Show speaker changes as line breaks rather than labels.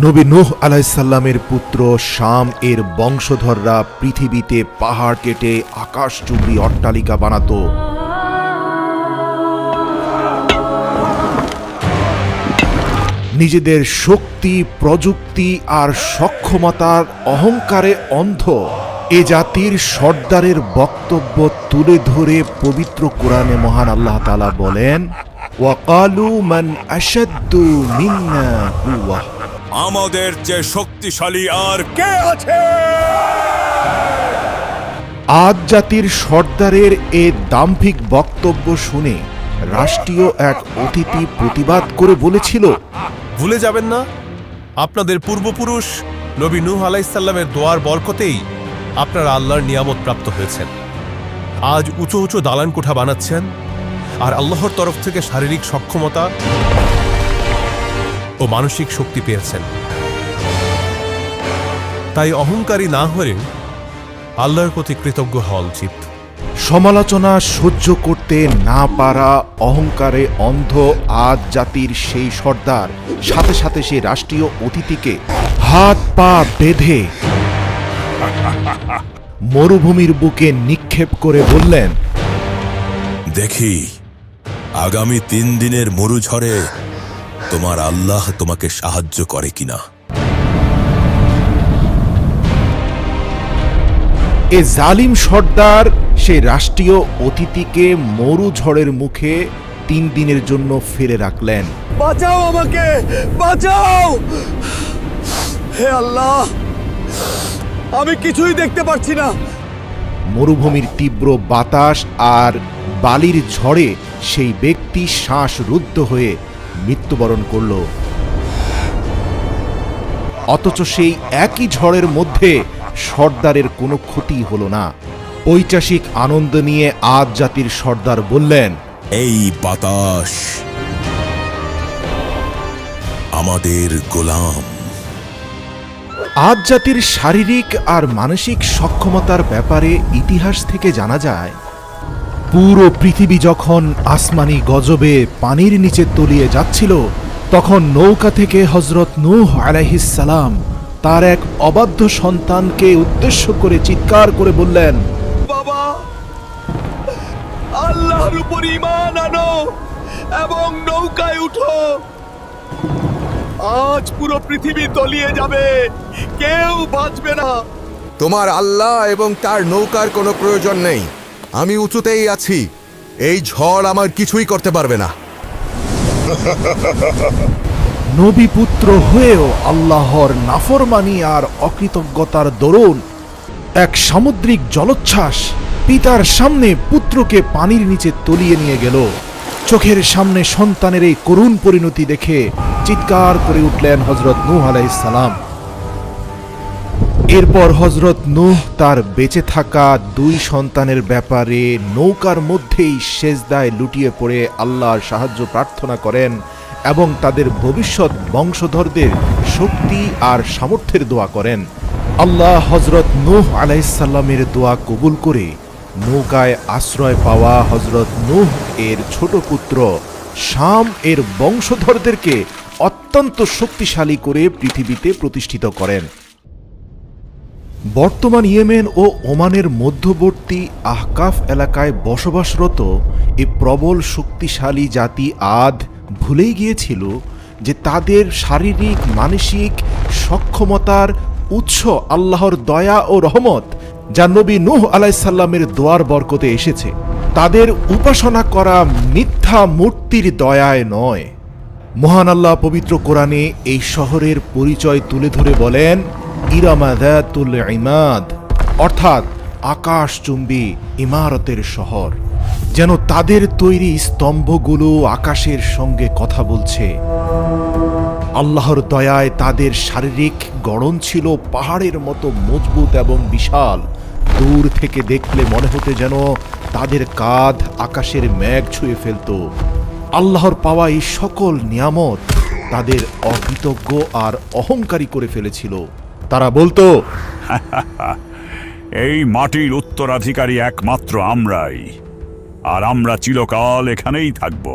নবী নূহ আলাইহিস সালামের পুত্র শাম এর বংশধররা পৃথিবীতে পাহাড় কেটে আকাশচুম্বী অট্টালিকা বানাতো। নিজেদের শক্তি, প্রযুক্তি আর সক্ষমতার অহংকারে অন্ধ এ জাতির সর্দারের বক্তব্য তুলে ধরে পবিত্র কোরআনে মহান আল্লাহ তাআলা বলেন, ওয়াকালু মান আশাদ্দু মিন্না কুওয়া,
আমাদের চেয়ে শক্তিশালী আর কে আছে?
আদ জাতির সর্দারের এ দাম্ভিক বক্তব্য শুনে রাষ্ট্রীয় এক অতিথি প্রতিবাদ করে বলেছিল,
ভুলে যাবেন না, আপনাদের পূর্বপুরুষ নবী নূহ আলাইহিস সালামের দোয়ার বরকতেই আপনারা আল্লাহর নিয়ামত প্রাপ্ত হয়েছেন। আজ উঁচু উঁচু দালান কোঠা বানাচ্ছেন আর আল্লাহর তরফ থেকে শারীরিক সক্ষমতা ও মানসিক শক্তি পেয়েছেন। তাই অহংকারী না হয়ে আল্লাহর প্রতি কৃতজ্ঞ হওয়া উচিত।
সমালোচনা সহ্য করতে না পারা অহংকারে অন্ধ আদ জাতির সেই সর্দার সাথে সাথে সেই রাষ্ট্রীয় অতিথিকে হাত পা বেঁধে মরুভূমির বুকে নিক্ষেপ করে বললেন,
দেখি আগামী 3 দিনের মরুঝড়ে তোমার আল্লাহ তোমাকে সাহায্য করে কিনা।
এ জালিম সর্দার সেই রাষ্ট্রীয় অতিথিকে মরুঝড়ের মুখে 3 দিনের জন্য ফেলে রাখলেন।
বাঁচাও আমাকে, বাঁচাও! হে আল্লাহ, আমি কিছুই দেখতে পাচ্ছি না।
মরুভূমির তীব্র বাতাস আর বালির ঝড়ে সেই ব্যক্তি শ্বাসরুদ্ধ হয়ে মৃত্যুবরণ করল। অথচ সেই একই ঝড়ের মধ্যে সর্দারের কোনো ক্ষতি হলো না। ঐতিহাসিক আনন্দ নিয়ে আদ জাতির সর্দার বললেন,
এই বাতাস আমাদের গোলাম।
আদ জাতির শারীরিক আর মানসিক সক্ষমতার ব্যাপারে ইতিহাস থেকে জানা যায়, পুরো পৃথিবী যখন আসমানি গজবে পানির নিচে তলিয়ে যাচ্ছিল, তখন নৌকা থেকে হযরত নূহ আলাইহিস সালাম তার এক অবাধ্য সন্তানকে উদ্দেশ্য করে চিৎকার করে বললেন,
বাবা, আল্লাহর উপর ঈমান আনো এবং নৌকায় উঠো। আজ পুরো পৃথিবী তলিয়ে যাবে, কেউ বাঁচবে না।
তোমার আল্লাহ এবং তার নৌকার কোনো প্রয়োজন নেই। আমি উঁচুতেই আছি, এই ঝড় আমার কিছুই করতে পারবে না।
নবী পুত্র হয়েও আল্লাহর নাফরমানি আর অকৃতজ্ঞতার দরুন এক সামুদ্রিক জলোচ্ছ্বাস পিতার সামনে পুত্রকে পানির নিচে তলিয়ে নিয়ে গেল। চোখের সামনে সন্তানের এই করুণ পরিণতি দেখে চিৎকার করে উঠলেন হযরত নূহ আলাইহিস সালাম। এরপর হযরত নূহ তার বেঁচে থাকা 2 সন্তানের ব্যাপারে নৌকার মধ্যেই সেজদায় লুটিয়ে পড়ে আল্লাহর সাহায্য প্রার্থনা করেন এবং তাদের ভবিষ্যৎ বংশধরদের শক্তি আর সামর্থ্যের দোয়া করেন। আল্লাহ হযরত নূহ আলাইহিস সালামের দোয়া কবুল করে নৌকায় আশ্রয় পাওয়া হযরত নূহ এর ছোট পুত্র শাম এর বংশধরদেরকে অত্যন্ত শক্তিশালী করে পৃথিবীতে প্রতিষ্ঠিত করেন। বর্তমান ইয়েমেন ও ওমানের মধ্যবর্তী আহকাফ এলাকায় বসবাসরত এ প্রবল শক্তিশালী জাতি আদ ভুলেই গিয়েছিল যে তাদের শারীরিক মানসিক সক্ষমতার উৎস আল্লাহর দয়া ও রহমত, যা নবী নূহ আলাইহিস সালামের দোয়ার বরকতে এসেছে। তাদের উপাসনা করা মিথ্যা মূর্তির দয়ায় নয়। মহান আল্লাহ পবিত্র কোরআনে এই শহরের পরিচয় তুলে ধরে বলেন, ইরামা যাতুল ইমাদ, অর্থাৎ আকাশচুম্বী ইমারতের শহর। যেন তাদের তৈরি স্তম্ভগুলো আকাশের সঙ্গে কথা বলছে। আল্লাহর দয়ায় তাদের শারীরিক গড়ন ছিল পাহাড়ের মতো মজবুত এবং বিশাল। দূর থেকে দেখলে মনে হতে যেন তাদের কাঁধ আকাশের মেঘ ছুঁয়ে ফেলত। আল্লাহর পাওয়া এই সকল নিয়ামত তাদের অকৃতজ্ঞ আর অহংকারী করে ফেলেছিল। তারা বলতো,
এই মাটির উত্তরাধিকারী একমাত্র আমরাই, আর আমরা চিরকাল এখানেই থাকব।